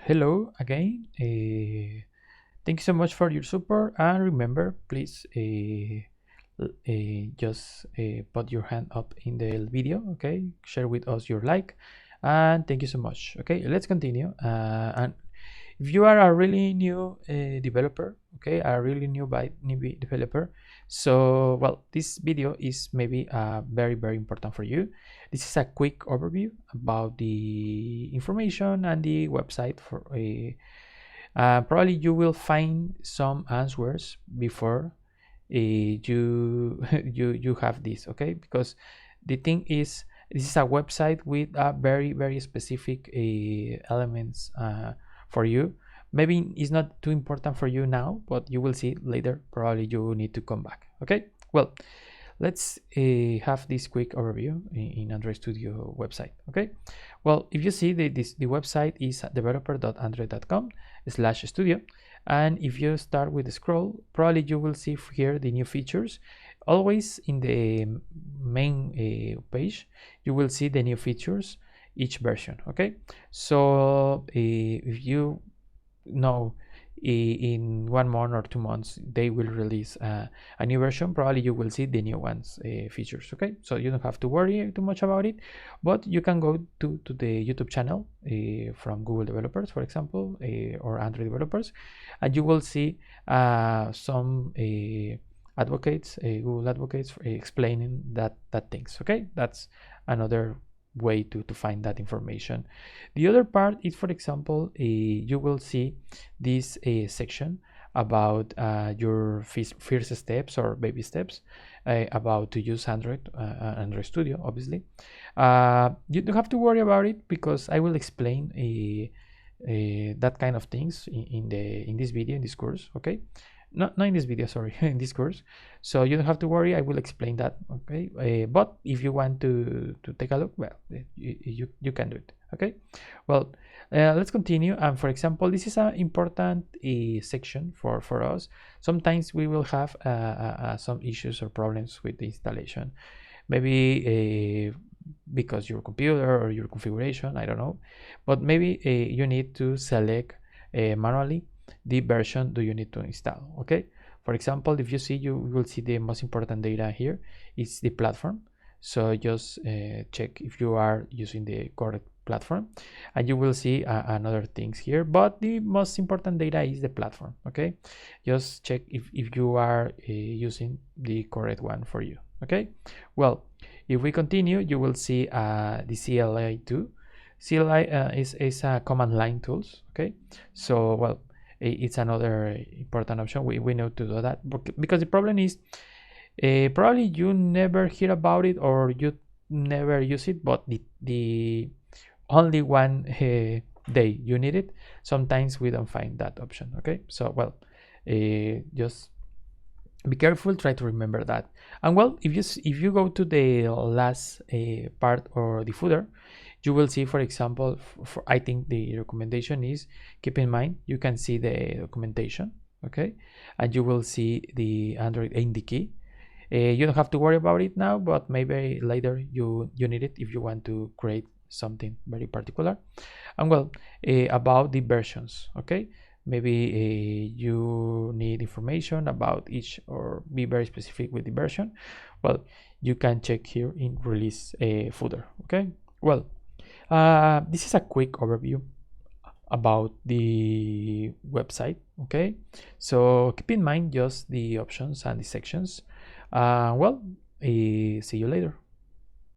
Hello again. Thank you so much for your support, and remember, please just put your hand up in the video. Okay, share with us your like, and thank you so much. Okay, let's continue. And if you are a really new developer, okay, a really newbie developer, so well, this video is maybe very important for you. This is a quick overview about the information and the website for a probably you will find some answers before you you have this, okay, because the thing is this is a website with a very specific elements for you. Maybe it's not too important for you now, but you will see later. Probably you need to come back. Okay, well, let's have this quick overview in Android Studio website. Okay, well, if you see the website is developer.android.com/studio, and if you start with the scroll, probably you will see here the new features. Always in the main page you will see the new features each version. Okay, so if you know in 1 month or 2 months they will release a new version, probably you will see the new ones features. Okay, so you don't have to worry too much about it, but you can go to the YouTube channel from Google developers, for example, or Android developers, and you will see some advocates, Google advocates, explaining that things. Okay, that's another way to find that information. The other part is, for example, you will see this section about your first steps or baby steps about to use Android Studio. Obviously, you don't have to worry about it because I will explain that kind of things in this video, in this course. Okay, not in this video, sorry, in this course, so you don't have to worry. I will explain that. Okay, but if you want to take a look, well, you can do it. Okay, well, let's continue. And for example, this is an important section for us. Sometimes we will have some issues or problems with the installation, maybe because your computer or your configuration, I don't know, but maybe you need to select manually the version do you need to install. Okay, for example, if you see, you will see the most important data here is the platform. So just check if you are using the correct platform, and you will see another things here, but the most important data is the platform. Okay, just check if you are using the correct one for you. Okay, well, if we continue, you will see the CLI2. CLI is a command line tools. Okay, so well, it's another important option. We know to do that because the problem is probably you never hear about it or you never use it, but the only one day you need it, sometimes we don't find that option. Okay, so well, just be careful, try to remember that. And well, if you go to the last part or the footer, you will see, for example, I think the recommendation is keep in mind you can see the documentation. Okay, and you will see the Android IndyKey. You don't have to worry about it now, but maybe later you need it if you want to create something very particular. And well, about the versions. Okay, maybe you need information about each or be very specific with the version. Well, you can check here in release footer. Okay, well, this is a quick overview about the website. Okay, so keep in mind just the options and the sections. Well, see you later.